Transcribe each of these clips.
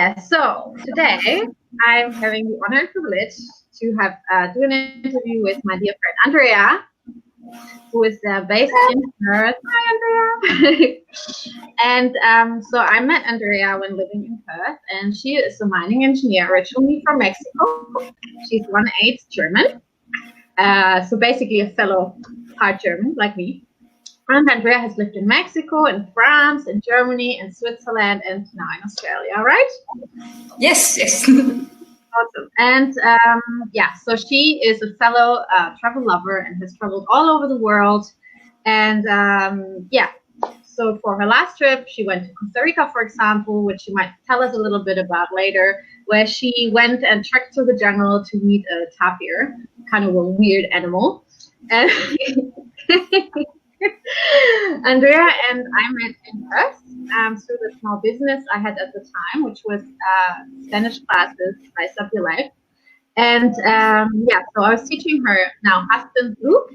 Yeah, so today I'm having the honor and privilege to have do an interview with my dear friend Andrea, who is based in Perth. Hi, Andrea. And so I met Andrea when living in Perth, and she is a mining engineer originally from Mexico. She's 1/8 German, so basically a fellow part German like me. And Andrea has lived in Mexico, in France, in Germany, in Switzerland, and now in Australia, right? Yes. Awesome. And so she is a fellow travel lover and has traveled all over the world. And so for her last trip, she went to Costa Rica, for example, which she might tell us a little bit about later, where she went and trekked through the jungle to meet a tapir, kind of a weird animal. And Andrea and I met in Perth through the small business I had at the time, which was Spanish classes by Up Your Life. And so I was teaching her now husband Luke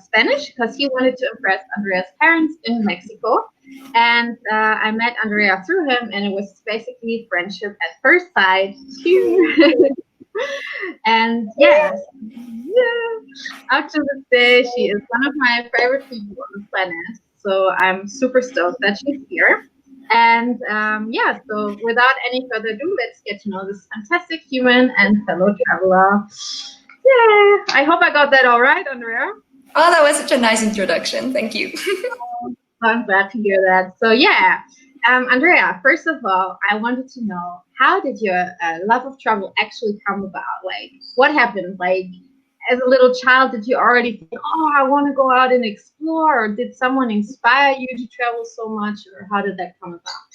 Spanish because he wanted to impress Andrea's parents in Mexico. And I met Andrea through him, and it was basically friendship at first sight. And yes, up to this day, she is one of my favorite people on the planet. So I'm super stoked that she's here. And so without any further ado, let's get to know this fantastic human and fellow traveler. Yeah, I hope I got that all right, Andrea. Oh, that was such a nice introduction. Thank you. I'm glad to hear that. So Andrea, first of all, I wanted to know, how did your love of travel actually come about? Like, what happened? Like, as a little child, did you already think, oh, I want to go out and explore? Or did someone inspire you to travel so much? Or how did that come about?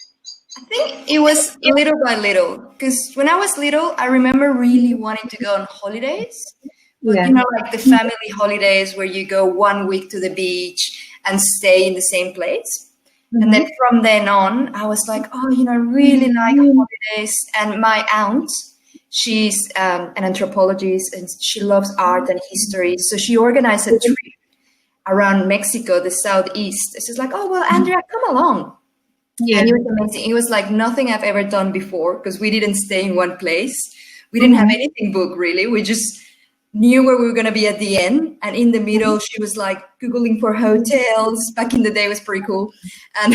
I think it was little by little. Because when I was little, I remember really wanting to go on holidays. But, like the family holidays where you go 1 week to the beach and stay in the same place. Mm-hmm. And then from then on, I was like, oh, I really like holidays. And my aunt, she's an anthropologist and she loves art and history. So she organized a trip around Mexico, the southeast. She's like, oh, well, Andrea, come along. Yeah. And it was amazing. It was like nothing I've ever done before because we didn't stay in one place. We didn't have anything booked, really. We just knew where we were going to be at the end. And in the middle, she was like Googling for hotels. Back in the day, it was pretty cool. And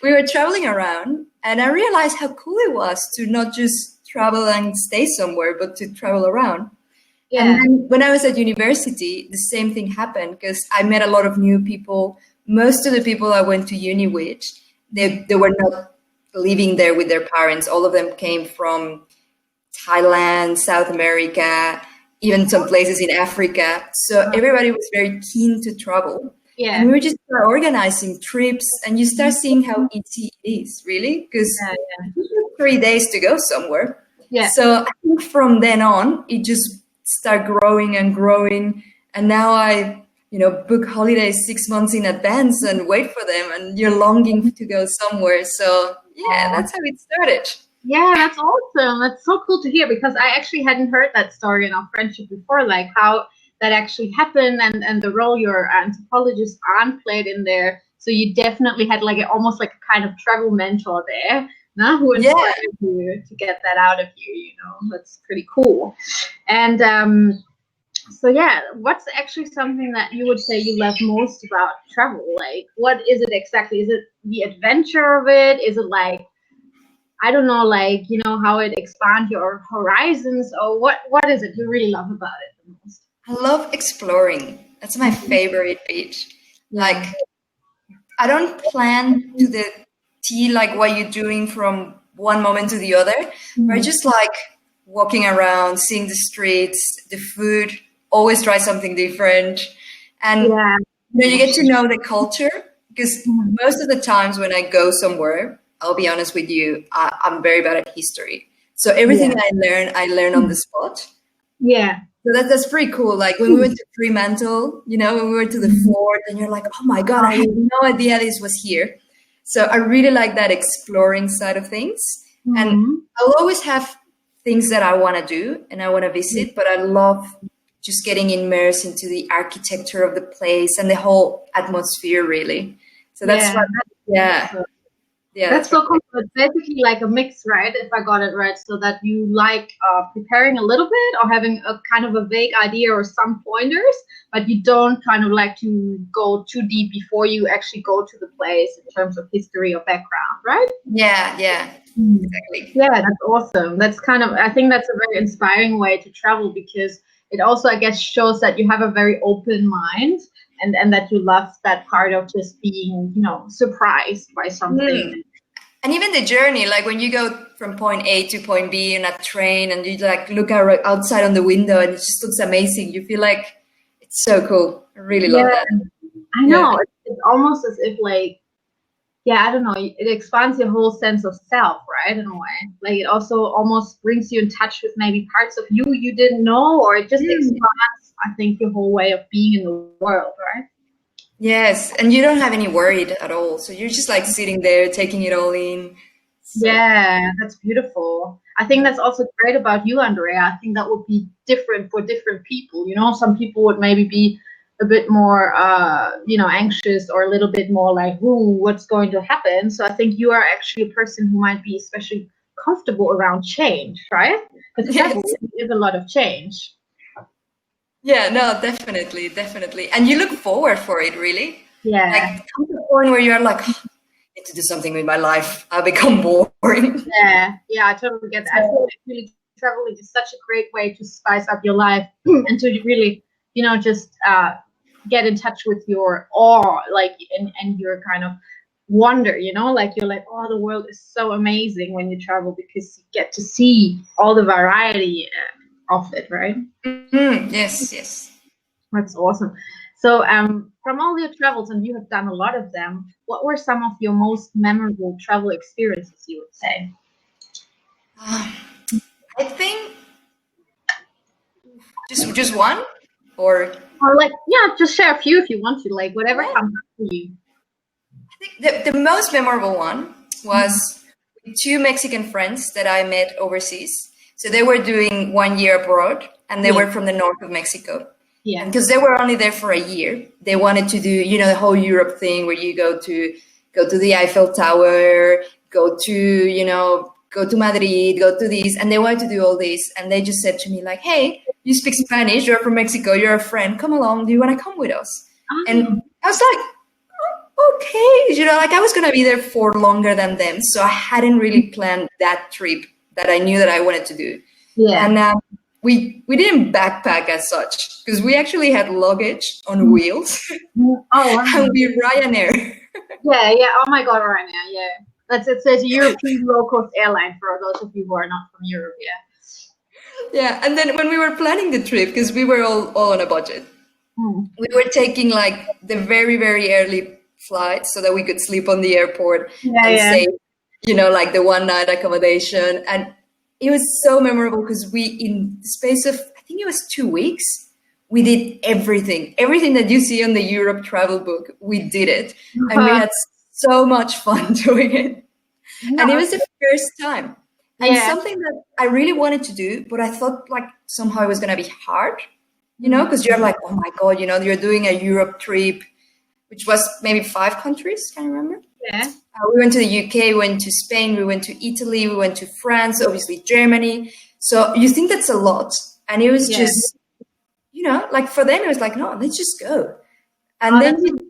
we were traveling around. And I realized how cool it was to not just travel and stay somewhere, but to travel around. Yeah. And then when I was at university, the same thing happened because I met a lot of new people. Most of the people I went to uni with, they were not living there with their parents. All of them came from Thailand, South America, even some places in Africa. So everybody was very keen to travel. Yeah. And we were just organizing trips, and you start seeing how easy it is, really, because it took 3 days to go somewhere. Yeah. So I think from then on, it just started growing and growing. And now I, book holidays 6 months in advance and wait for them, and you're longing to go somewhere. So that's how it started. Yeah, that's awesome. That's so cool to hear because I actually hadn't heard that story in our friendship before, like how that actually happened and the role your anthropologist aunt played in there. So you definitely had almost like a kind of travel mentor there, who inspired you to get that out of you, That's pretty cool. And what's actually something that you would say you love most about travel? Like, what is it exactly? Is it the adventure of it? Is it like, I don't know, how it expands your horizons, or what is it you really love about it the most? I love exploring. That's my favorite bit. Like, I don't plan to the T like what you're doing from one moment to the other. But I just like walking around, seeing the streets, the food, always try something different. And you get to know the culture because most of the times when I go somewhere, I'll be honest with you, I'm very bad at history. So everything I learn on the spot. Yeah. So that's pretty cool. Like when we went to Fremantle, when we went to the fort, and you're like, oh my God, I had no idea this was here. So I really like that exploring side of things. Mm-hmm. And I'll always have things that I want to do and I want to visit, but I love just getting immersed into the architecture of the place and the whole atmosphere, really. So that's Yeah, That's that's so right. cool. So it's basically like a mix, right? If I got it right, so that you like preparing a little bit or having a kind of a vague idea or some pointers, but you don't kind of like to go too deep before you actually go to the place in terms of history or background, right? Yeah, yeah, Mm. exactly. Yeah, that's awesome. That's kind of, I think that's a very inspiring way to travel because it also, I guess, shows that you have a very open mind and that you love that part of just being, surprised by something. Mm. And even the journey, like when you go from point A to point B in a train and you like look outside on the window and it just looks amazing. You feel like it's so cool. I really Yeah, love that. I Yeah. know. It's almost as if like, yeah, I don't know, it expands your whole sense of self, right? In a way. Like it also almost brings you in touch with maybe parts of you didn't know, or it just Mm. expands, I think, your whole way of being in the world, right? Yes. And you don't have any worried at all. So you're just like sitting there taking it all in. So Yeah, that's beautiful. I think that's also great about you, Andrea. I think that would be different for different people. Some people would maybe be a bit more, anxious or a little bit more like, ooh, what's going to happen? So I think you are actually a person who might be especially comfortable around change, right? Because yes. travel is a lot of change. Yeah, no, definitely, definitely. And you look forward for it, really. Like, Yeah. it comes to a point where you're like, "Oh, I need to do something with my life. I'll become boring." Yeah, I totally get that. I feel like really traveling is such a great way to spice up your life and to really, just get in touch with your awe, like, and your kind of wonder, like you're like, oh, the world is so amazing when you travel because you get to see all the variety of it, right? Yes, yes. That's awesome. So, from all your travels, and you have done a lot of them, what were some of your most memorable travel experiences, you would say? Um, I think just one, or Or like, yeah, just share a few if you want to, like whatever yeah. comes up to you. I think the most memorable one Mhm. was with two Mexican friends that I met overseas. So they were doing 1 year abroad, and they Yeah, were from the north of Mexico. And yeah, because they were only there for a year, they wanted to do, the whole Europe thing where you go to the Eiffel Tower, go to Madrid, go to this, and they wanted to do all this. And they just said to me like, "Hey, you speak Spanish, you're from Mexico, you're a friend, come along, do you want to come with us?" ah, And I was like, okay, like I was gonna be there for longer than them, so I hadn't really planned that trip that I knew that I wanted to do. yeah. And we didn't backpack as such because we actually had luggage on Mhm. wheels Oh, wow. and we Ryanair. Yeah, yeah. Oh my God, right now, yeah. It says European low cost airline for those of you who are not from Europe. Yeah. Yeah, and then when we were planning the trip, because we were all on a budget, Hmm. we were taking like the very very early flight so that we could sleep on the airport Yeah, and yeah. save like the one night accommodation. And it was so memorable because we, in the space of I think it was 2 weeks, we did everything that you see on the Europe travel book. We did it, and we had so much fun doing it. And it No, was the first time, and yeah. something that I really wanted to do, but I thought like somehow it was going to be hard, Hmm. because you're like, oh my God, you're doing a Europe trip, which was maybe 5 countries, can I remember? Yeah, We went to the UK, we went to Spain, we went to Italy, we went to France, obviously Germany. So you think that's a lot. And it was yeah. just, like for them, it was like, no, let's just go. And Oh, then, that's.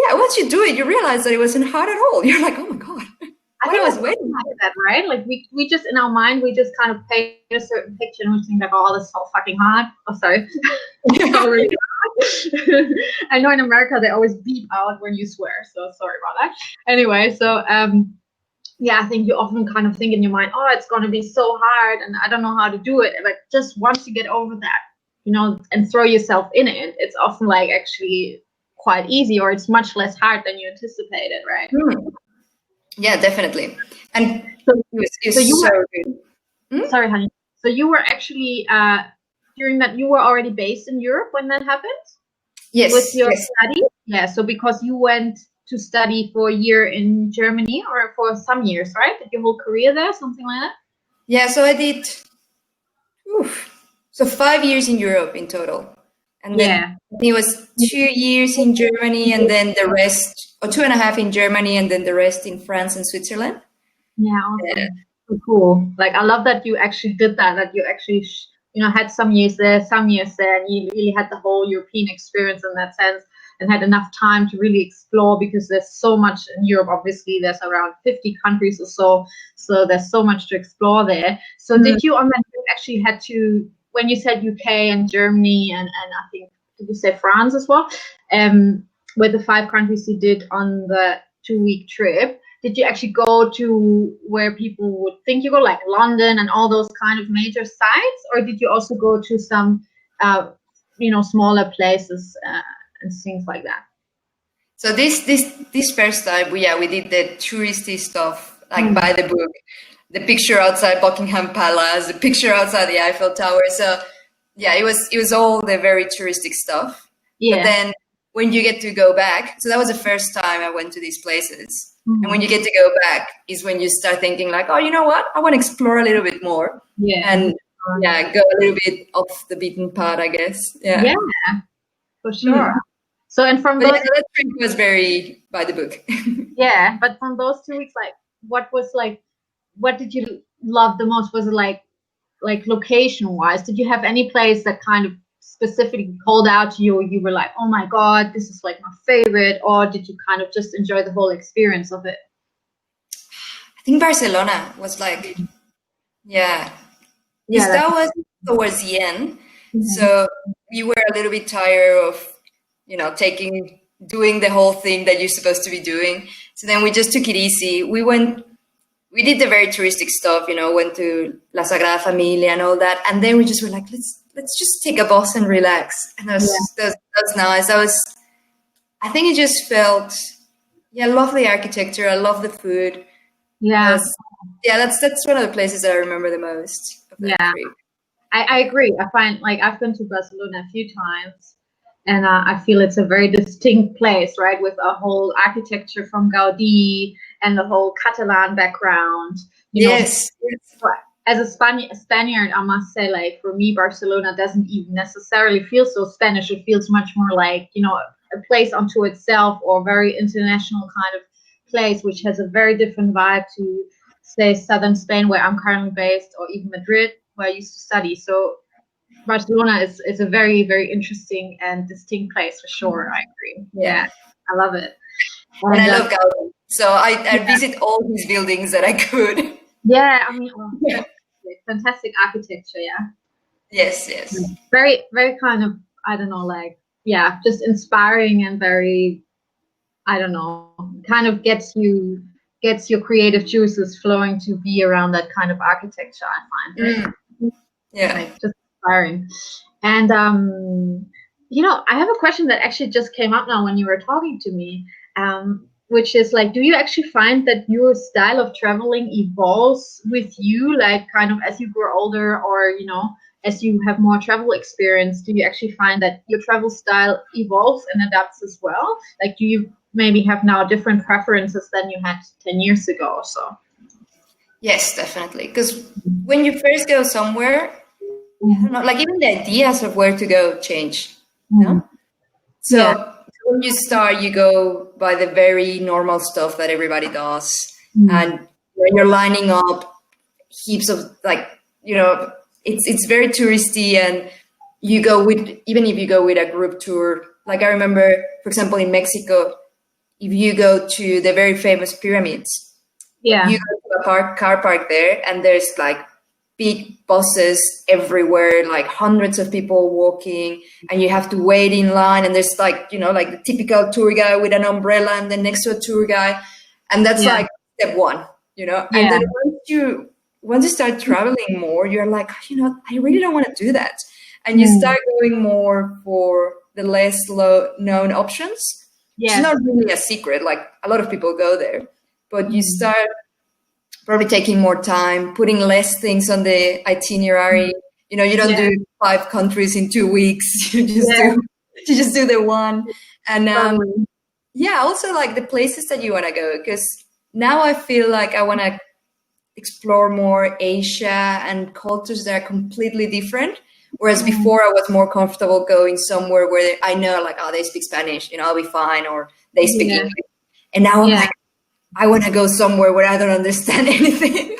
yeah, once you do it, you realize that it wasn't hard at all. You're like, oh my God, I what I think was that's waiting often for. like that, right? Like we just in our mind we just kind of paint a certain picture and we think like, oh, this is so fucking hard. Oh, sorry. So really hard. I know in America they always beep out when you swear, so sorry about that. Anyway, so yeah, I think you often kind of think in your mind, oh, it's gonna be so hard and I don't know how to do it. But just once you get over that, and throw yourself in it, it's often like actually quite easy or it's much less hard than you anticipated, right? Hmm. Yeah, definitely. And So, it so you was so were good. Hmm? sorry, honey. So you were actually during that you were already based in Europe when that happened with Yes, your yes. study? Yeah. So because you went to study for a year in Germany or for some years, right? Did your whole career there, something like that? Yeah, so I did, oof, so 5 years in Europe in total. And then it was 2 years in Germany, and then the rest, or 2.5 in Germany, and then the rest in France and Switzerland. Yeah, awesome. So cool. Like, I love that you actually did that, that you actually, had some years there, some years there, and you really had the whole European experience in that sense and had enough time to really explore, because there's so much in Europe. Obviously, there's around 50 countries or so. So there's so much to explore there. So did you on that trip actually had to, when you said UK and Germany and I think, did you say France as well? With the 5 countries you did on the 2-week trip, did you actually go to where people would think you go, like London and all those kind of major sites, or did you also go to some, smaller places and things like that? So this first time, we did the touristy stuff, like by the book, the picture outside Buckingham Palace, the picture outside the Eiffel Tower. So yeah, it was all the very touristic stuff. Yeah. But then when you get to go back, so that was the first time I went to these places. And when you get to go back is when you start thinking like, oh, you know what? I want to explore a little bit more. Yeah. And go a little bit off the beaten path, I guess. Yeah. Yeah, for sure. So, and from those, that trip was very by the book. Yeah, but from those 2 weeks, like, what did you love the most? Was it like location wise? Did you have any place that kind of specifically called out to you, or you were like, oh my God, this is like my favorite, or did you kind of just enjoy the whole experience of it? I think Barcelona was like, that was towards the end. So we were a little bit tired of, doing the whole thing that you're supposed to be doing. So then we just took it easy. We did the very touristic stuff, went to La Sagrada Familia and all that. And then we just were like, let's just take a bus and relax. And that was nice. I think it just felt, I love the architecture. I love the food. Yeah. That's one of the places that I remember the most of that trip. I agree. I find, like, I've been to Barcelona a few times, and I feel it's a very distinct place, right? With a whole architecture from Gaudi and the whole Catalan background. Yes. As a Spaniard, I must say, like, for me, Barcelona doesn't even necessarily feel so Spanish. It feels much more like, a place unto itself, or very international kind of place, which has a very different vibe to, say, southern Spain, where I'm currently based, or even Madrid, where I used to study. So Barcelona is a very, very interesting and distinct place for sure. I agree. Yeah, I love it. And I love Gaudi. So I visit all these buildings that I could. Yeah, I mean, fantastic architecture. Yeah. Yes. Very, very kind of, I don't know, like, just inspiring and very, I don't know, kind of gets your creative juices flowing to be around that kind of architecture, I find. Right? Yeah. Like, just inspiring. And, I have a question that actually just came up now when you were talking to me, which is like, do you actually find that your style of traveling evolves with you, like, kind of as you grow older, or, as you have more travel experience? Do you actually find that your travel style evolves and adapts as well? Like, do you maybe have now different preferences than you had 10 years ago or so? Yes, definitely. Because when you first go somewhere, like, even the ideas of where to go change. So when you start, you go by the very normal stuff that everybody does. And when you're lining up heaps of, like, it's very touristy, and you go even if you go with a group tour. Like, I remember, for example, in Mexico, if you go to the very famous pyramids, you go to a car park there, and there's like big buses everywhere, like hundreds of people walking, and you have to wait in line, and there's like, like the typical tour guy with an umbrella, and then next to a tour guy, and that's like step one, and then once you start traveling more, you're like, I really don't want to do that, and you start going more for the less known options. It's not really a secret, like, a lot of people go there, but you start probably taking more time, putting less things on the itinerary. You don't do 5 countries in 2 weeks. You just do the one. And also, like, the places that you want to go, because now I feel like I want to explore more Asia and cultures that are completely different, Whereas before I was more comfortable going somewhere where I know like, oh, they speak Spanish, I'll be fine, or they speak English. And now I'm like, I want to go somewhere where I don't understand anything.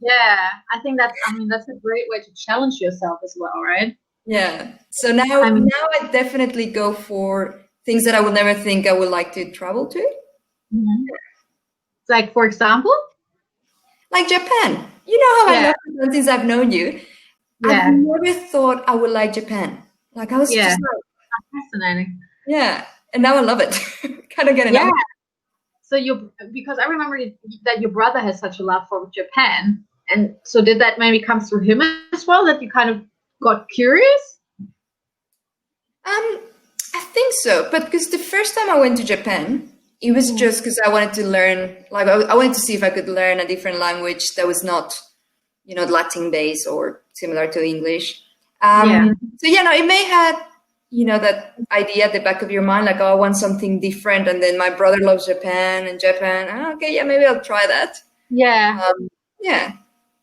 Yeah, I think that's a great way to challenge yourself as well, right? Yeah. So now I definitely go for things that I would never think I would like to travel to. Mm-hmm. Like, for example? Like Japan. You know how I love Japan since I've known you. Yeah. I've never thought I would like Japan. Like I was just like, fascinating. Yeah. And now I love it. Kind of get it out. So because I remember that your brother has such a love for Japan. And so did that maybe come through him as well, that you kind of got curious? I think so. But because the first time I went to Japan, it was just because I wanted to learn, like I wanted to see if I could learn a different language that was not, Latin based or similar to English. So it may have, that idea at the back of your mind, like, oh, I want something different. And then my brother loves Japan and Japan. Oh, okay, yeah, maybe I'll try that. Yeah.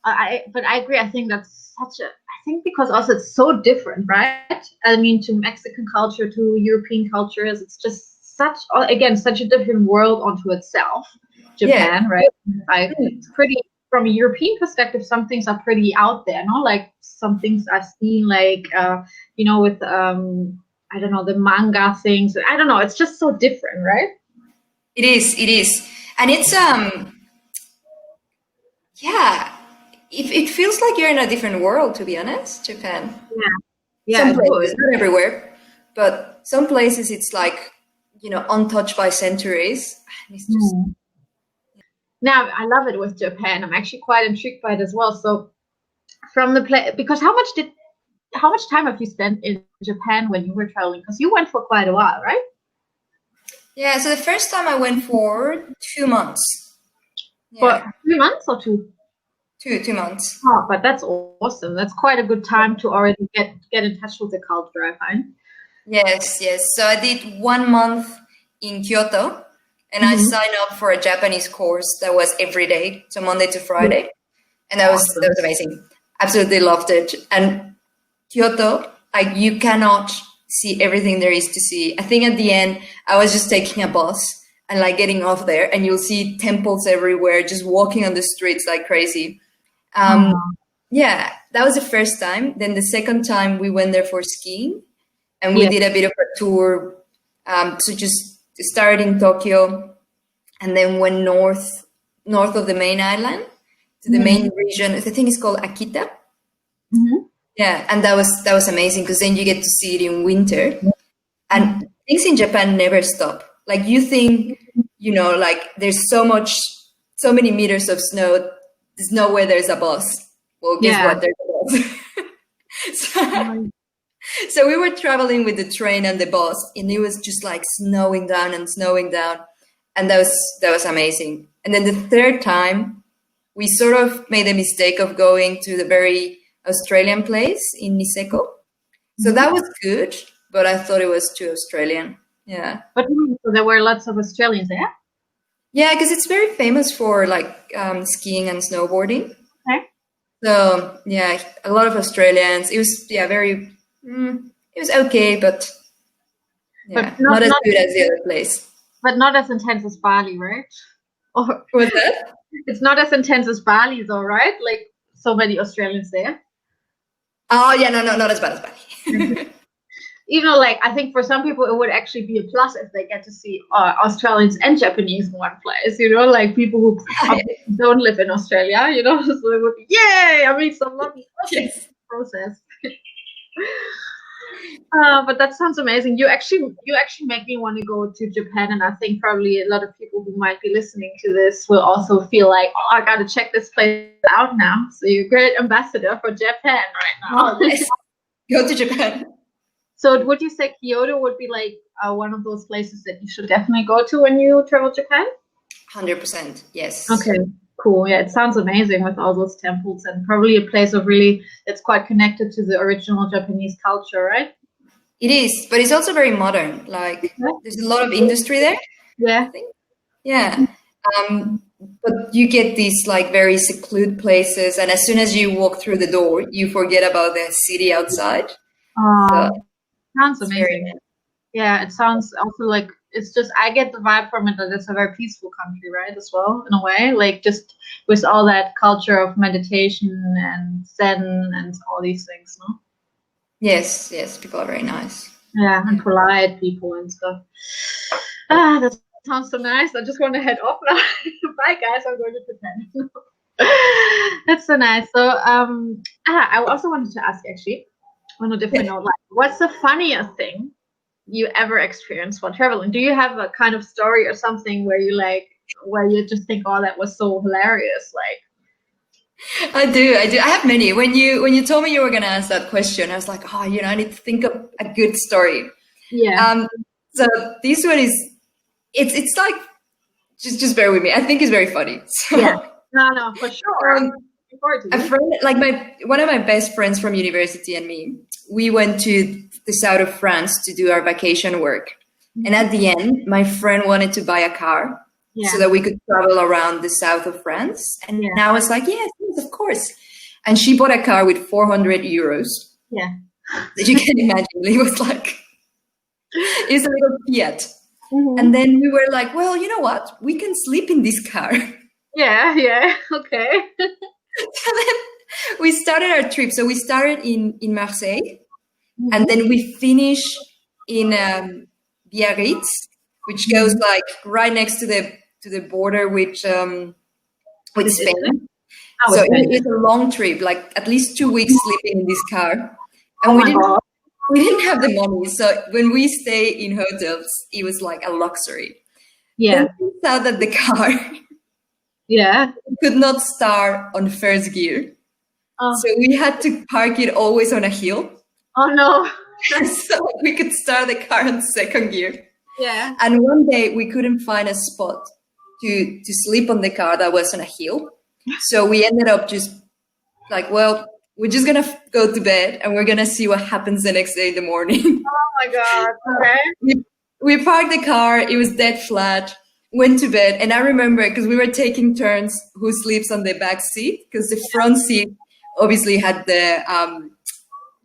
But I agree. I think that's I think because also it's so different, right? I mean, to Mexican culture, to European cultures, it's just such a different world onto itself. Japan, right? It's pretty, from a European perspective, some things are pretty out there, no? Like some things I've seen, like, with, I don't know, the manga things. I don't know. It's just so different, right? It is. And it's, it feels like you're in a different world, to be honest, Japan. Yeah, some places, not everywhere, but some places it's like, untouched by centuries. It's just... Now, I love it with Japan. I'm actually quite intrigued by it as well. So from the place, because how much time have you spent in Japan when you were traveling? Because you went for quite a while, right? Yeah, so the first time I went for 2 months. For 3 months or 2? 2 months. Oh, but that's awesome. That's quite a good time to already get in touch with the culture, I find. Yes. So I did 1 month in Kyoto, and I signed up for a Japanese course that was every day, so Monday to Friday, and that was amazing. Absolutely loved it. And Kyoto, like, you cannot see everything there is to see. I think at the end, I was just taking a bus and like getting off there, and you'll see temples everywhere, just walking on the streets like crazy. That was the first time. Then the second time we went there for skiing, and we did a bit of a tour. So just started in Tokyo, and then went north of the main island to the main region. The thing is called Akita. Yeah, and that was amazing because then you get to see it in winter, and things in Japan never stop. Like, you think, like there's so many meters of snow. There's nowhere there's a bus. Well, guess what? There's a bus. So we were traveling with the train and the bus, and it was just like snowing down, and that was amazing. And then the third time, we sort of made the mistake of going to the very Australian place in Niseko. So that was good, but I thought it was too Australian. Yeah. But so there were lots of Australians there? Yeah, because it's very famous for like skiing and snowboarding. Okay. So yeah, a lot of Australians. It was it was okay, but not as good as the other place. But not as intense as Bali, right? Or what's that? It's not as intense as Bali, though, right? Like, so many Australians there. Oh yeah, no, not as bad as Bali. Like, I think for some people it would actually be a plus if they get to see Australians and Japanese in one place, like people who don't live in Australia, so it would be, yay! I mean, some lovely process. But that sounds amazing. You actually make me want to go to Japan, and I think probably a lot of people who might be listening to this will also feel like, oh, I got to check this place out now. So you're a great ambassador for Japan right now. Oh, nice. Go to Japan. So would you say Kyoto would be like one of those places that you should definitely go to when you travel to Japan? 100%, yes. Okay, cool. Yeah, it sounds amazing with all those temples, and probably a place of that's quite connected to the original Japanese culture, right? It is, but it's also very modern. Like, there's a lot of industry there. Yeah. I think. Yeah. but you get these like very secluded places, and as soon as you walk through the door, you forget about the city outside. So Sounds it's very amazing. Yeah, it sounds also like it's just I get the vibe from it that it's a very peaceful country, right? As well, in a way, like just with all that culture of meditation and Zen and all these things, no? yes, people are very nice. Yeah, and Yeah. polite people and stuff. Ah, that sounds so nice. I just want to head off now. Bye, guys. I'm going to pretend. That's so nice. So, I also wanted to ask actually on a different note, like, what's the funniest thing you ever experienced while traveling? Do you have a kind of story or something where you like, where you just think, oh, that was so hilarious? Like, I do. I have many. When you told me you were gonna ask that question, I was like, oh, I need to think of a good story. yeah, So this one is it's like just bear with me. I think it's very funny. yeah, So no, for sure. I'm um, looking forward to a it. friend, like one of my best friends from university and me, we went to the south of France to do our vacation work. And at the end, my friend wanted to buy a car so Yeah, that we could travel around the south of France. And yeah, I was like, yes, of course. And she bought a car with 400 euros. yeah. That you can imagine. It was like, it's a little Fiat. Mhm. And then we were like, well, you know what? We can sleep in this car. Yeah, okay. And then we started our trip. So we started in Marseille, and Mhm. then we finish in Biarritz, which goes like right next to the border with With Italy? Spain. Oh, So with Spain. it's a long trip, like at least 2 weeks sleeping in this car, Oh and my God. we didn't have the money. So when we stay in hotels, it was like a luxury. Then Yeah, it turns out that the car yeah. could not start on first gear. Oh, So we had to park it always on a hill. oh no. So we could start the car on second gear. Yeah. And one day we couldn't find a spot to sleep on the car that was on a hill. So we ended up just like, well, we're just gonna go to bed and we're gonna see what happens the next day in the morning. Oh my God. Okay. we parked the car, it was dead flat, went to bed, and I remember because we were taking turns who sleeps on the back seat, because the front seat obviously had the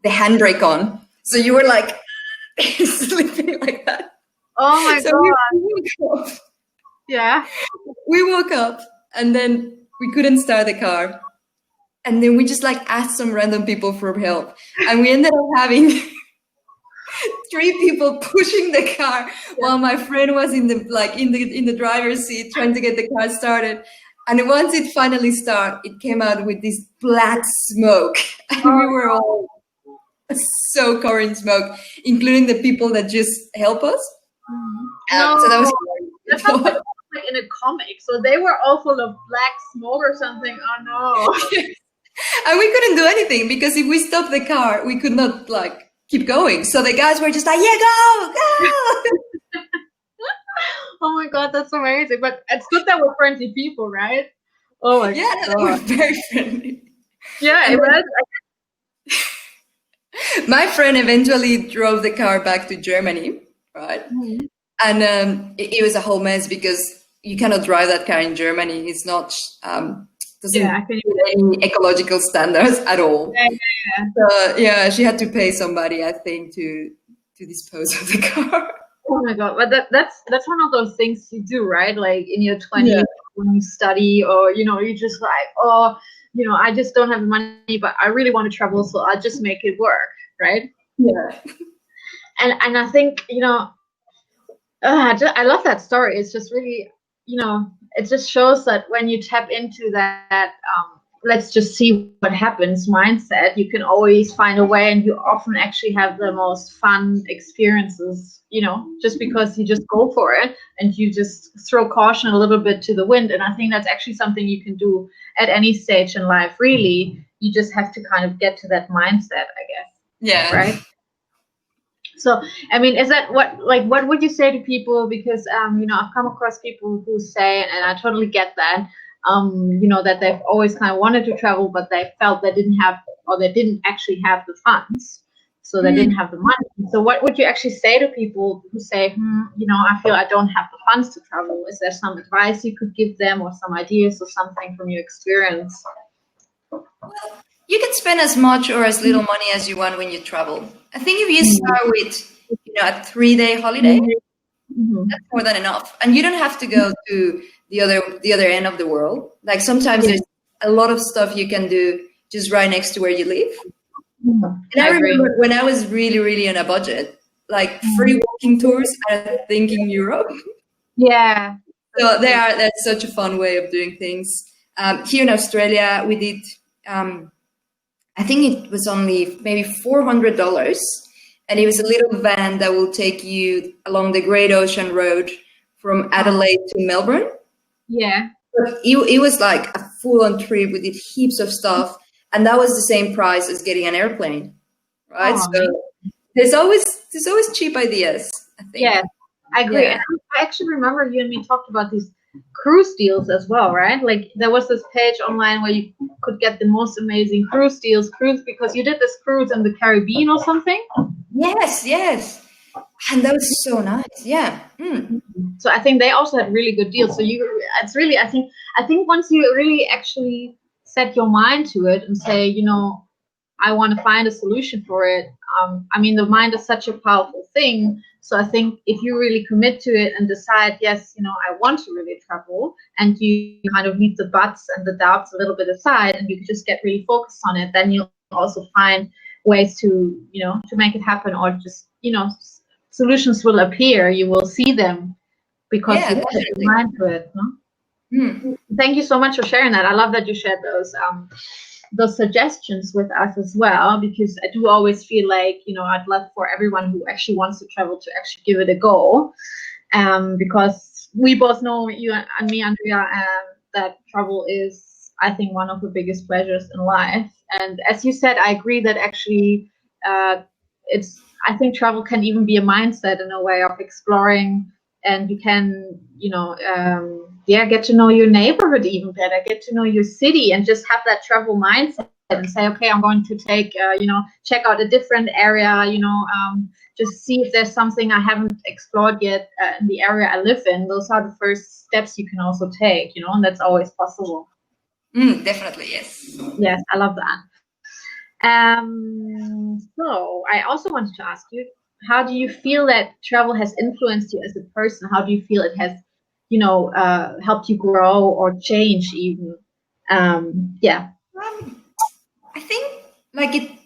handbrake on. So you were like sleeping like that. Oh my So God. Yeah. we woke up and then we couldn't start the car. And then we just like asked some random people for help. And we ended up having 3 people pushing the car while my friend was in the driver's seat trying to get the car started. And once it finally started, it came out with this black smoke. And we were all so covered in smoke, including the people that just help us. No, So that was that sounds like in a comic. So they were all full of black smoke or something. Oh no. and we couldn't do anything because if we stopped the car, we could not like keep going. So the guys were just like, yeah, go. Oh my God, that's amazing. But it's good that we're friendly people, right? Oh my Yeah, no, they were very friendly. Yeah, And it was. my friend eventually drove the car back to Germany, right? And it was a whole mess because you cannot drive that car in Germany. It's not doesn't Yeah, I can meet any ecological standards at all. Yeah. So yeah, she had to pay somebody, I think, to dispose of the car. Oh my God, but that's one of those things you do, right? Like in your 20s Yeah. when you study, or you just like, oh, I just don't have the money, but I really want to travel, so I'll just make it work, right? Yeah. And I think I love that story. It's just really, it just shows that when you tap into that, let's just see what happens mindset, you can always find a way, and you often actually have the most fun experiences, just because you just go for it and you just throw caution a little bit to the wind. And I think that's actually something you can do at any stage in life, really. You just have to kind of get to that mindset, I guess. Yeah. Right. So, I mean, is that what would you say to people? Because, I've come across people who say, and I totally get that, that they've always kind of wanted to travel, but they felt they didn't have, or they didn't actually have the funds. so they didn't have the money. So what would you actually say to people who say, I feel I don't have the funds to travel? Is there some advice you could give them, or some ideas or something from your experience? You can spend as much or as little money as you want when you travel. I think if you start with, a 3-day holiday, that's more than enough. And you don't have to go to the other end of the world. Like sometimes there's a lot of stuff you can do just right next to where you live. And I remember when I was really, really on a budget, like free walking tours, I think in Europe. Yeah. So that's such a fun way of doing things. Here in Australia, we did, I think it was only maybe $400. And it was a little van that will take you along the Great Ocean Road from Adelaide to Melbourne. Yeah. But it was like a full-on trip. We did heaps of stuff. And that was the same price as getting an airplane, right? So there's always cheap ideas, I think. Yeah, I agree. Yeah. And I actually remember you and me talked about these cruise deals as well, right? Like there was this page online where you could get the most amazing cruise deals, because you did this cruise in the Caribbean or something. Yes. And that was so nice. Yeah. So I think they also had really good deals. So it's really, I think once you really actually set your mind to it and say, I want to find a solution for it. The mind is such a powerful thing. So I think if you really commit to it and decide, yes, I want to really travel, and you kind of leave the buts and the doubts a little bit aside, and you just get really focused on it, then you'll also find ways to, to make it happen, or just, solutions will appear. You will see them because you set your mind to it. No? Thank you so much for sharing that. I love that you shared those suggestions with us as well, because I do always feel like, I'd love for everyone who actually wants to travel to actually give it a go. Because we both know, you and me, Andrea, that travel is, I think, one of the biggest pleasures in life. And as you said, I agree that actually I think travel can even be a mindset in a way of exploring, and you can, get to know your neighborhood even better, get to know your city, and just have that travel mindset and say, okay, I'm going to take, check out a different area, just see if there's something I haven't explored yet in the area I live in. Those are the first steps you can also take, and that's always possible. Definitely, yes. Yes, I love that. So I also wanted to ask you, how do you feel that travel has influenced you as a person? How do you feel it has, helped you grow or change even? I think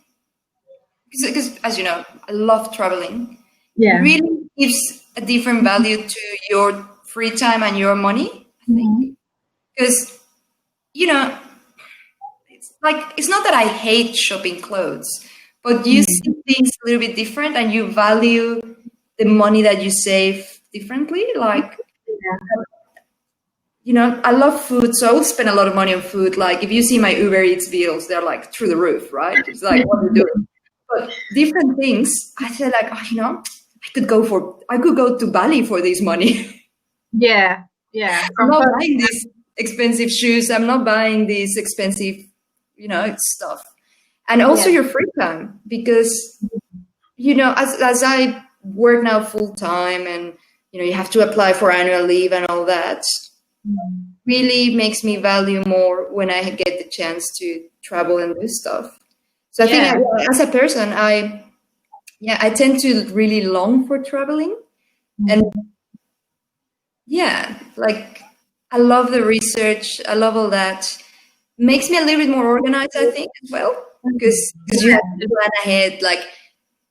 because as you know, I love traveling. Yeah. It really gives a different value to your free time and your money, I think. Because, it's not that I hate shopping clothes, but you see things a little bit different, and you value the money that you save differently. Like, I love food, so I would spend a lot of money on food. Like, if you see my Uber Eats bills, they're like through the roof, right? It's like, what are you doing? But different things, I say like, I could go to Bali for this money. Yeah. I'm not buying these expensive shoes. I'm not buying these expensive, stuff. And also your free time, because, as I work now full time, and, you have to apply for annual leave and all that, really makes me value more when I get the chance to travel and do stuff. So I think as a person, I tend to really long for traveling. And I love the research. I love all that. Makes me a little bit more organized, I think, as well, because you have to plan ahead. Like,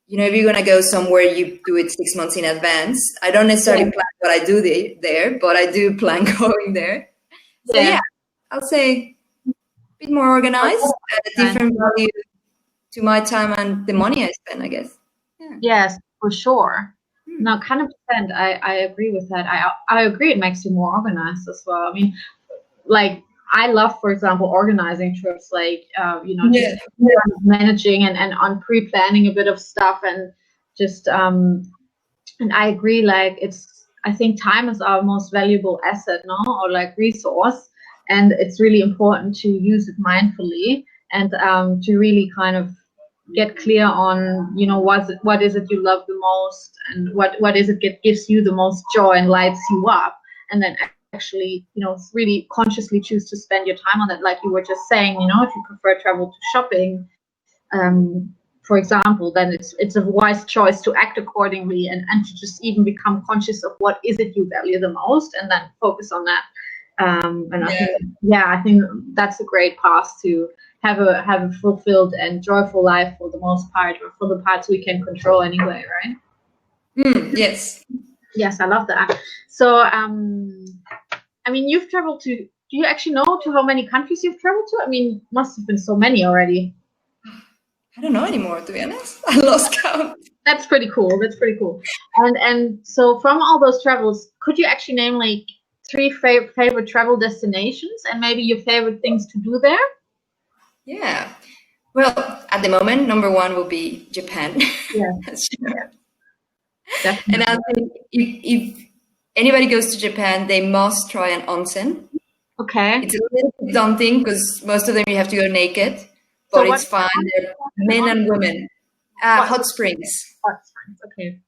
if you're going to go somewhere, you do it 6 months in advance. I don't necessarily plan what I do there, but I do plan going there. So I'll say a bit more organized, a different value to my time and the money I spend, I guess. Yeah. Yes, for sure. No, 100%. I agree with that. I agree it makes you more organized as well. I mean, like, I love, for example, organizing trips, like, just managing and on pre-planning a bit of stuff, and just, and I agree, like, I think time is our most valuable asset, no, or like resource, and it's really important to use it mindfully, and to really kind of get clear on, what is it you love the most, and what is it that gives you the most joy and lights you up, and then actually, really consciously choose to spend your time on that. Like you were just saying, if you prefer travel to shopping, for example, then it's a wise choice to act accordingly, and to just even become conscious of what is it you value the most, and then focus on that. I think that's a great path to have a fulfilled and joyful life for the most part, or for the parts we can control anyway, right? Yes. Yes, I love that. So, you've traveled to. Do you actually know to how many countries you've traveled to? Must have been so many already. I don't know anymore, to be honest. I lost count. That's pretty cool. And so from all those travels, could you actually name like 3 favorite travel destinations, and maybe your favorite things to do there? Yeah. Well, at the moment, number 1 will be Japan. Yeah. Definitely. And I think if anybody goes to Japan, they must try an onsen. Okay. It's a little bit daunting because most of them you have to go naked, but it's fun. They're men and women. Hot springs. Hot springs. Okay.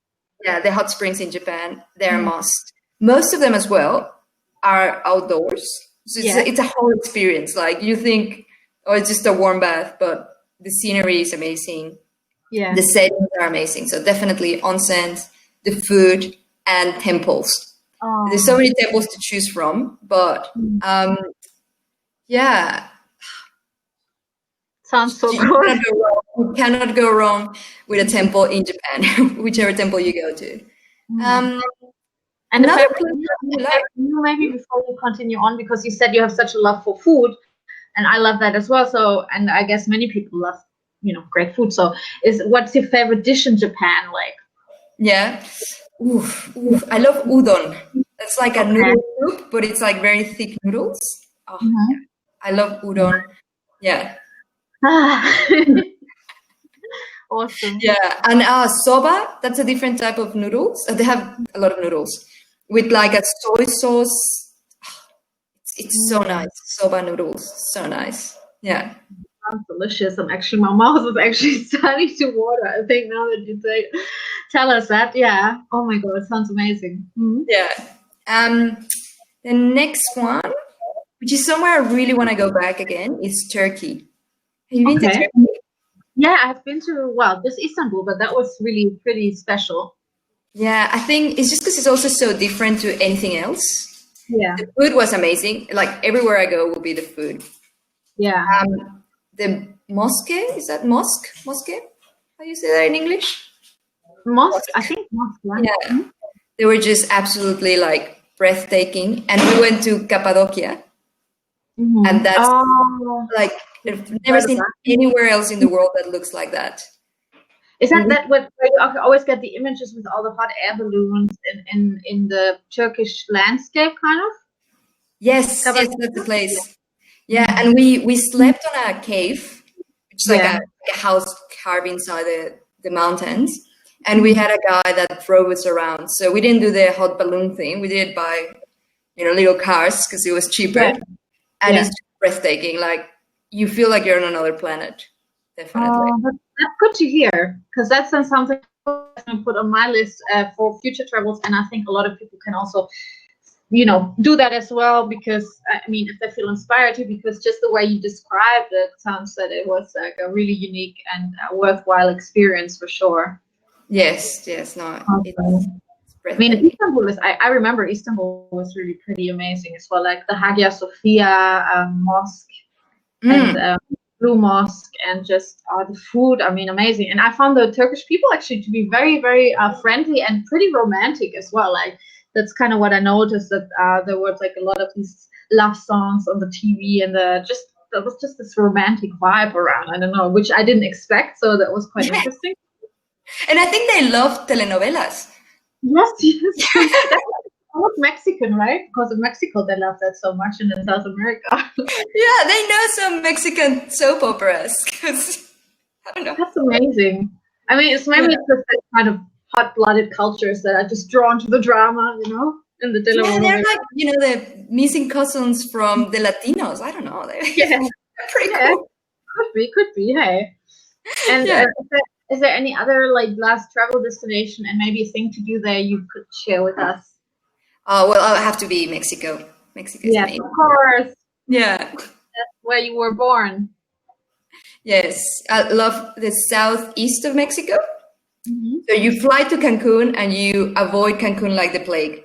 Yeah, the hot springs in Japan, they're a must. Most of them as well are outdoors. So it's a whole experience. Like you think, oh, it's just a warm bath, but the scenery is amazing. Yeah. The settings are amazing. So definitely onsens, the food, and temples. Oh. There's so many temples to choose from, but yeah. Sounds so good. You cannot go wrong with a temple in Japan, whichever temple you go to. And another place, maybe before you continue on, because you said you have such a love for food, and I love that as well. So, and I guess many people love, great food. So, what's your favorite dish in Japan like? Yeah, I love udon. That's like a noodle soup, but it's like very thick noodles. Oh, yeah. I love udon. Yeah. Awesome. Yeah, and soba, that's a different type of noodles. They have a lot of noodles with like a soy sauce. It's so nice. Soba noodles, so nice. Yeah. Sounds delicious. My mouth is actually starting to water, I think, now that you tell us that. Yeah. Oh my God, it sounds amazing. Mm-hmm. Yeah. The next one, which is somewhere I really want to go back again, is Turkey. Have you been to Turkey? Yeah, I've been to, just Istanbul, but that was really pretty special. Yeah, I think it's just because it's also so different to anything else. Yeah. The food was amazing. Like everywhere I go will be the food. Yeah. The mosque, is that mosque? Mosque? How do you say that in English? Mosque, I think mosque. Right? Yeah. They were just absolutely like breathtaking. And we went to Cappadocia. Mm-hmm. And that's like, I've never seen anywhere else in the world that looks like that. Is that where you always get the images with all the hot air balloons in the Turkish landscape, kind of? Yes, that's the place. Yeah, and we slept on a cave, which is like a house carved inside the mountains. And we had a guy that drove us around. So we didn't do the hot balloon thing. We did it by, little cars because it was cheaper. Yeah. And it's breathtaking. Like, you feel like you're on another planet. Definitely. That's good to hear, because that's something I'm going to put on my list for future travels. And I think a lot of people can also, do that as well, because, if they feel inspired to, because just the way you described it sounds that it was like a really unique and worthwhile experience for sure. Yes. No. Istanbul is, I remember Istanbul was really pretty amazing as well, like the Hagia Sophia mosque and Blue Mosque, and just the food, amazing. And I found the Turkish people actually to be very, very friendly and pretty romantic as well. Like, that's kind of what I noticed, that there was like a lot of these love songs on the TV, and there was just this romantic vibe around, I don't know, which I didn't expect, so that was quite interesting. And I think they love telenovelas. Yes. That's Mexican, right? Because in Mexico they love that so much, and in South America. Yeah, they know some Mexican soap operas. I don't know. That's amazing. It's maybe it's just that kind of hot-blooded cultures that are just drawn to the drama, in the telenovela. Yeah, they're like, the missing cousins from the Latinos. I don't know. They're pretty cool. Could be. Hey. And Yeah. is there any other like last travel destination and maybe a thing to do there you could share with us? Well, I'll have to be Mexico. Mexico is Yes, amazing. of course. Yeah. Where you were born. Yes. I love the southeast of Mexico. Hmm. So you fly to Cancun and you avoid Cancun like the plague.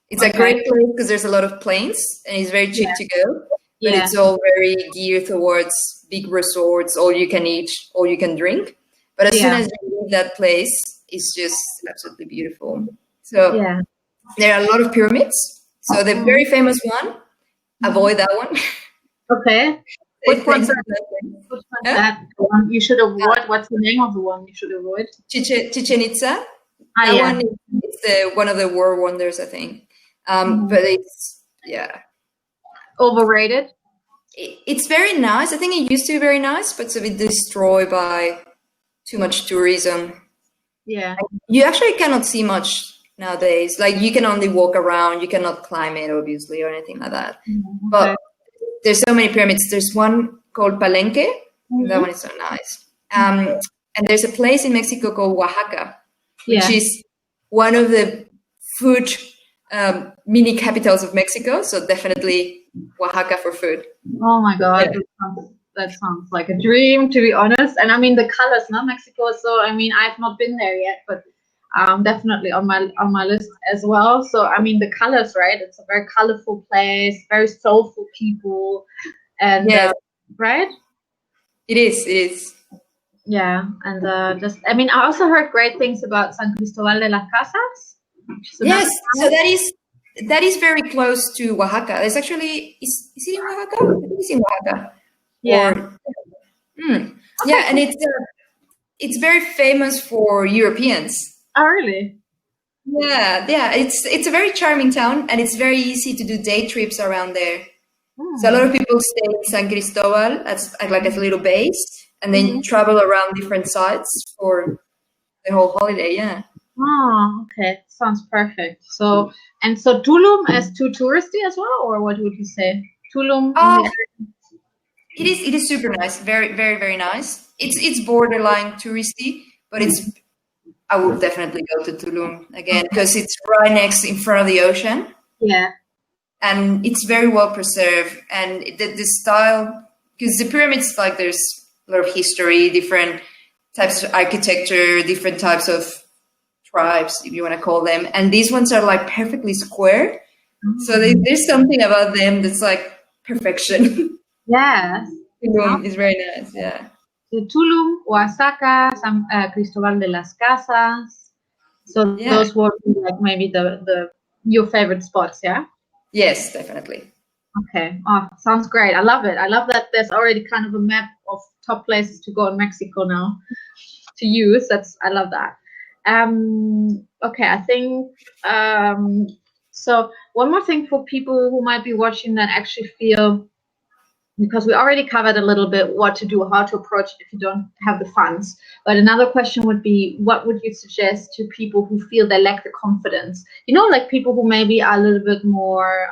It's a Okay. great place because there's a lot of planes and it's very cheap Yeah. to go, but Yeah. it's all very geared towards big resorts, all you can eat, all you can drink. But as soon Yeah. as you leave that place, it's just absolutely beautiful. So Yeah. there are a lot of pyramids. So the Mhm. very famous one, Mhm. avoid that one. Okay. Which Safe one's place to that? go. Which one's Huh? that? The one you should avoid. What's the name of the one you should avoid? Chichen Itza. Ah, That yeah. one is one of the world wonders, I think. Mhm. But it's yeah, Overrated. it's very nice. I think it used to be very nice, but it's a bit destroyed by too much tourism. Yeah. You actually cannot see much nowadays. Like you can only walk around. You cannot climb it, obviously, or anything like that. Mhm. Okay. But there's so many pyramids. There's one called Palenque. That Hmm. one is so nice. And there's a place in Mexico called Oaxaca, which Yeah. is one of the food mini capitals of Mexico. So definitely Oaxaca for food. Oh my Yeah. God, that sounds like a dream, to be honest. And I mean the colors, no, Mexico. So I mean, I've not been there yet, but definitely on my list as well. So I mean, the colors, right? It's a very colorful place, very soulful people, and Yes, right? it is. It is. Yeah, and just I mean, I also heard great things about San Cristobal de las Casas, which is another Yes. So town. that is very close to Oaxaca. There's actually is it in Oaxaca? I think it's in Oaxaca. Yeah. Or hmm. Okay, Yeah, and cool. it's very famous for Europeans. Oh, really? Yeah, yeah. It's a very charming town, and it's very easy to do day trips around there. So a lot Hmm. of people stay in San Cristobal as like a little base, and then Hmm. travel around different sites for the whole holiday. Yeah. Oh, okay. Sounds perfect. So, and so Tulum is too touristy as well, or what would you say? Tulum in Oh, the it is. It is super nice. Very, very, very nice. It's borderline touristy, but it's. I would definitely go to Tulum again Okay. because it's right next in front of the ocean, Yeah. and it's very well preserved. And the style, because the pyramids, like there's a lot of history, different types of architecture, different types of tribes, if you want to call them, and these ones are like perfectly square. So Mm. there's something about them that's like perfection. Yes. Tulum is very nice. Yeah. So Tulum, Oaxaca, San Cristobal de las Casas. So Yeah. those would be like maybe the your favorite spots, yeah? Yes, definitely. Okay. Oh, sounds great. I love it. I love that there's already kind of a map of top places to go in Mexico now to use. I love that. Okay, I think so one more thing for people who might be watching that actually feel, because we already covered a little bit what to do, how to approach it if you don't have the funds. But another question would be, what would you suggest to people who feel they lack the confidence? Like people who maybe are a little bit more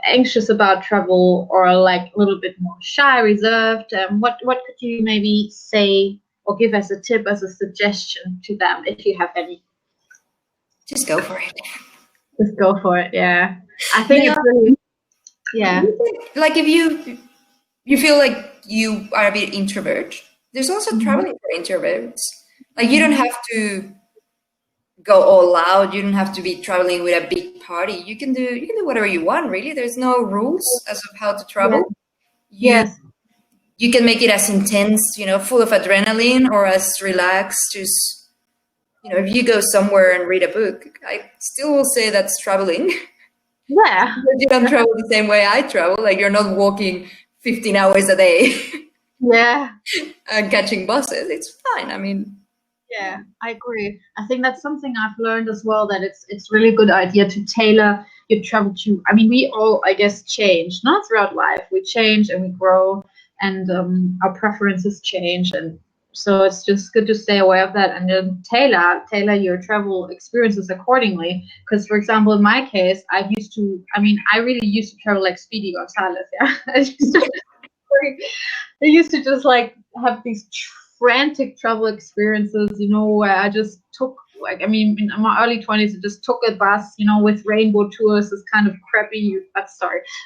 anxious about travel, or like a little bit more shy, reserved. What could you maybe say or give as a tip, as a suggestion to them, if you have any? Just go for it. Just go for it. Yeah, I You think know, it's really, yeah. like if you feel like you are a bit introvert, there's also Mhm. traveling for introverts. Like you don't have to go all out. You don't have to be traveling with a big party. You can do whatever you want, really. There's no rules as of how to Yeah. travel. You Yes. you can make it as intense, full of adrenaline, or as relaxed. Just if you go somewhere and read a book, I still will say that's traveling. Yeah. Because you don't travel the same way I travel. Like you're not walking 15 hours a day Yeah. and catching buses. It's fine. I mean, Yeah, I agree. I think that's something I've learned as well, that it's really a good idea to tailor your travel to. I mean, we all, I guess, change, not throughout life. We change and we grow, and our preferences change, and so it's just good to stay aware of that, and then tailor your travel experiences accordingly. Because, for example, in my case, I really used to travel like Speedy Gonzalez. Yeah, I used to just like have these frantic travel experiences, where I just took, like, I mean, in my early 20s, I just took a bus, with Rainbow Tours, this kind of crappy,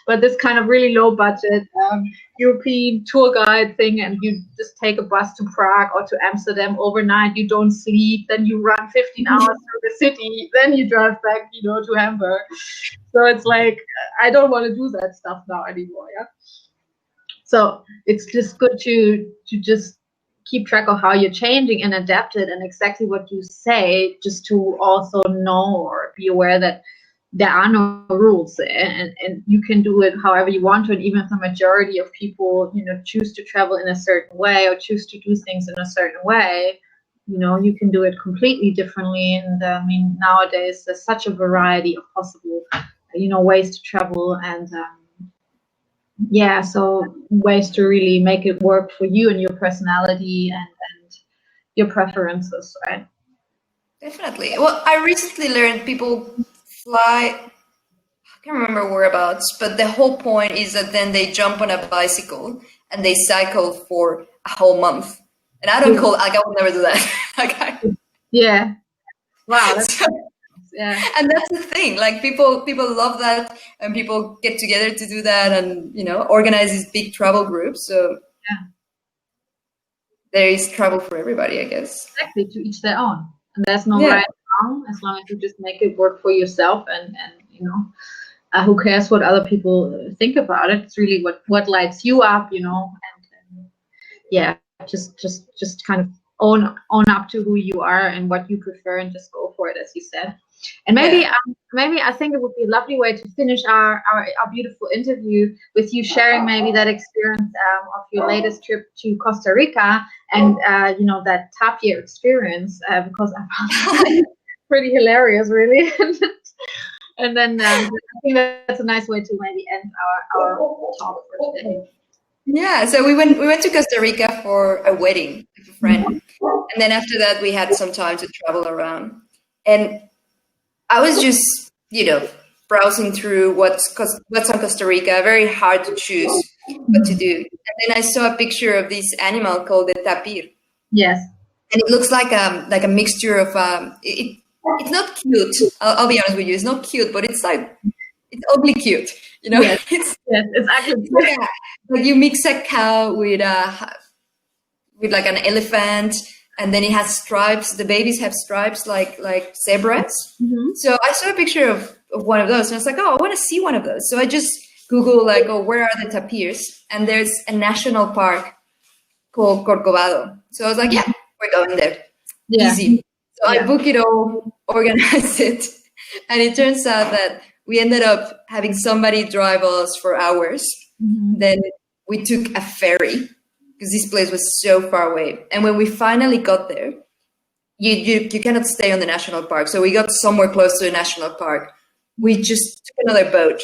but this kind of really low budget European tour guide thing, and you just take a bus to Prague or to Amsterdam overnight, you don't sleep, then you run 15 hours through the city, then you drive back, to Hamburg. So it's like, I don't want to do that stuff now anymore, yeah? So it's just good to just keep track of how you're changing and adapt it, and exactly what you say, just to also know or be aware that there are no rules, and you can do it however you want to. And even if the majority of people, choose to travel in a certain way or choose to do things in a certain way, you can do it completely differently. And I mean, nowadays there's such a variety of possible, ways to travel, and so ways to really make it work for you and your personality and your preferences, right? Definitely. Well, I recently learned people fly, I can't remember whereabouts, but the whole point is that then they jump on a bicycle and they cycle for a whole month. And I don't call, like, I would never do that. Yeah. Wow. Yeah. And that's the thing, like people love that, and people get together to do that, and organize these big travel groups. So there is travel for everybody, I guess. Exactly, to each their own, and there's no right or wrong, as long as you just make it work for yourself, and who cares what other people think about it? It's really what lights you up, and just kind of own up to who you are and what you prefer, and just go for it, as you said. And maybe I think it would be a lovely way to finish our beautiful interview with you sharing maybe that experience of your latest trip to Costa Rica, and that tapir experience, because I found it pretty hilarious, really. And then I think that's a nice way to maybe end our talk for today. Yeah, so we went to Costa Rica for a wedding of a friend, and then after that we had some time to travel around, and I was just browsing through what's on Costa Rica. Very hard to choose what to do, and then I saw a picture of this animal called the tapir. Yes, and it looks like a mixture of it's not cute. I'll be honest with you, it's not cute, but it's ugly cute. Yes. It's actually like you mix a cow with like an elephant, and then it has stripes. The babies have stripes like zebras. Mm-hmm. So I saw a picture of one of those, and I was like, oh, I want to see one of those. So I just Google like, oh, where are the tapirs? And there's a national park called Corcovado. So I was like, yeah, we're going there. Yeah. Easy. So I book it all, organize it, and it turns out that we ended up having somebody drive us for hours. Mm-hmm. Then we took a ferry because this place was so far away. And when we finally got there, you cannot stay on the national park. So we got somewhere close to the national park. We just took another boat,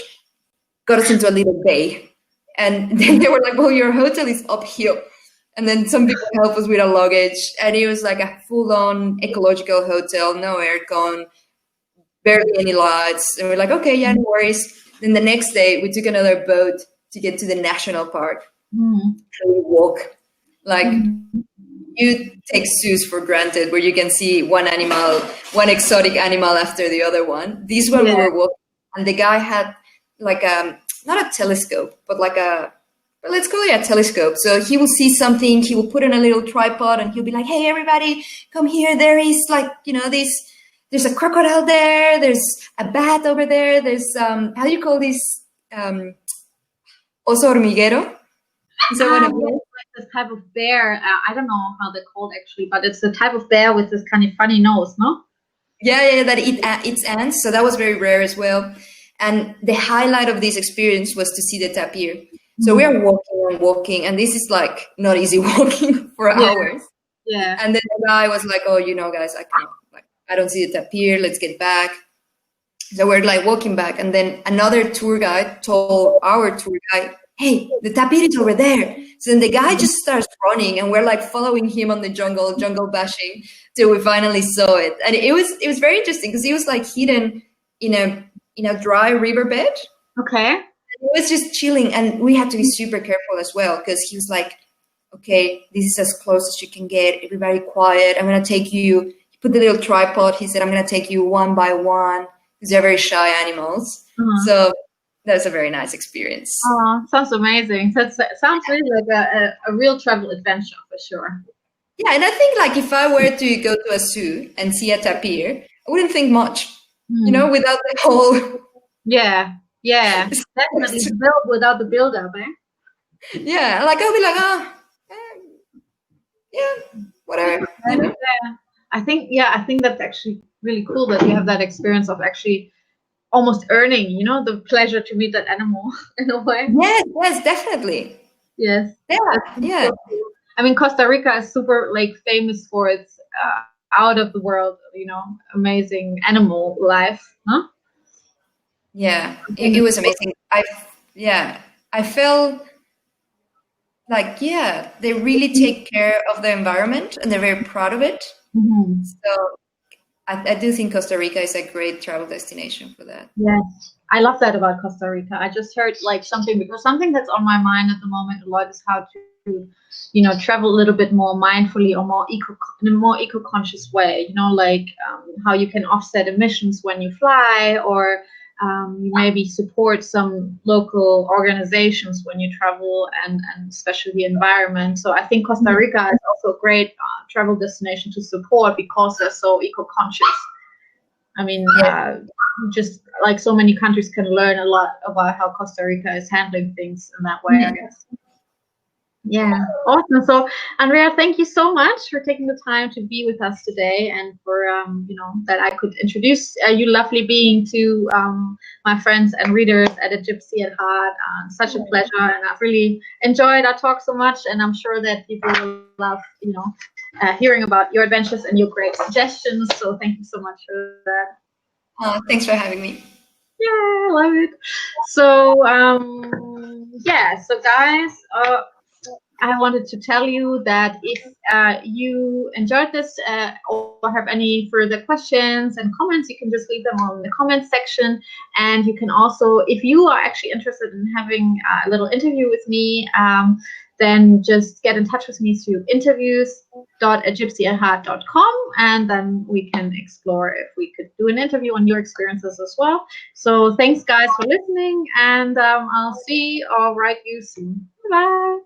got us into a little bay. And then they were like, well, your hotel is uphill. And then some people helped us with our luggage. And it was like a full-on ecological hotel, no aircon, barely any lights. And we're like, okay, yeah, no worries. Then the next day, we took another boat to get to the national park. Mm-hmm. And we walk. Like, you take zoos for granted, where you can see one exotic animal after the other one. This one we were walking, and the guy had like not a telescope, but like let's call it a telescope. So he will see something, he will put in a little tripod, and he'll be like, hey, everybody, come here. There is there's a crocodile there. There's a bat over there. There's, how do you call this? Oso hormiguero. Is that one of those? Like this type of bear. I don't know how they're called actually, but it's the type of bear with this kind of funny nose, no? Yeah, that eats ants. So that was very rare as well. And the highlight of this experience was to see the tapir. So we are walking, and this is like not easy walking for hours. Yeah. And then the guy was like, oh, guys, I can't. I don't see the tapir. Let's get back. So we're like walking back, and then another tour guide told our tour guide, hey, the tapir is over there. So then the guy just starts running, and we're like following him on the jungle bashing till we finally saw it. And it was very interesting because he was like hidden in a dry riverbed. Okay. It was just chilling, and we had to be super careful as well because he was like okay, this is as close as you can get. Everybody quiet. I'm going to take you. He put the little tripod. He said, I'm going to take you one by one because they're very shy animals. So that's a very nice experience. Sounds amazing. So it sounds really like a real travel adventure for sure. Yeah, and I think like if I were to go to a zoo and see a tapir, I wouldn't think much, without the whole. Yeah, definitely the build without the build-up, eh? Yeah, like I'll be like, yeah, whatever. Yeah. I think that's actually really cool that you have that experience of actually almost earning, the pleasure to meet that animal in a way. Yes, definitely. Yes. Yeah. So cool. I mean, Costa Rica is super famous for its out of the world, amazing animal life, huh? Yeah, it was amazing. I felt like, they really take care of the environment and they're very proud of it. So I do think Costa Rica is a great travel destination for that. Yes, I love that about Costa Rica. I just heard something that's on my mind at the moment a lot is how to, travel a little bit more mindfully or in a more eco-conscious way. How you can offset emissions when you fly, or maybe support some local organizations when you travel, and especially the environment. So I think Costa Rica is also a great travel destination to support because they're so eco-conscious. I mean, just like so many countries can learn a lot about how Costa Rica is handling things in that way, I guess. Yeah, awesome. So, Andrea, thank you so much for taking the time to be with us today, and for that I could introduce you lovely being to my friends and readers at A Gypsy at Heart. Such a pleasure, and I've really enjoyed our talk so much, and I'm sure that people will love hearing about your adventures and your great suggestions. So, thank you so much for that. Thanks for having me. Yeah, I love it. So, so guys, I wanted to tell you that if you enjoyed this or have any further questions and comments, you can just leave them on the comment section. And you can also, if you are actually interested in having a little interview with me, then just get in touch with me through interviews.agypsyatheart.com, and then we can explore if we could do an interview on your experiences as well. So thanks, guys, for listening, and I'll see or write you soon. Bye.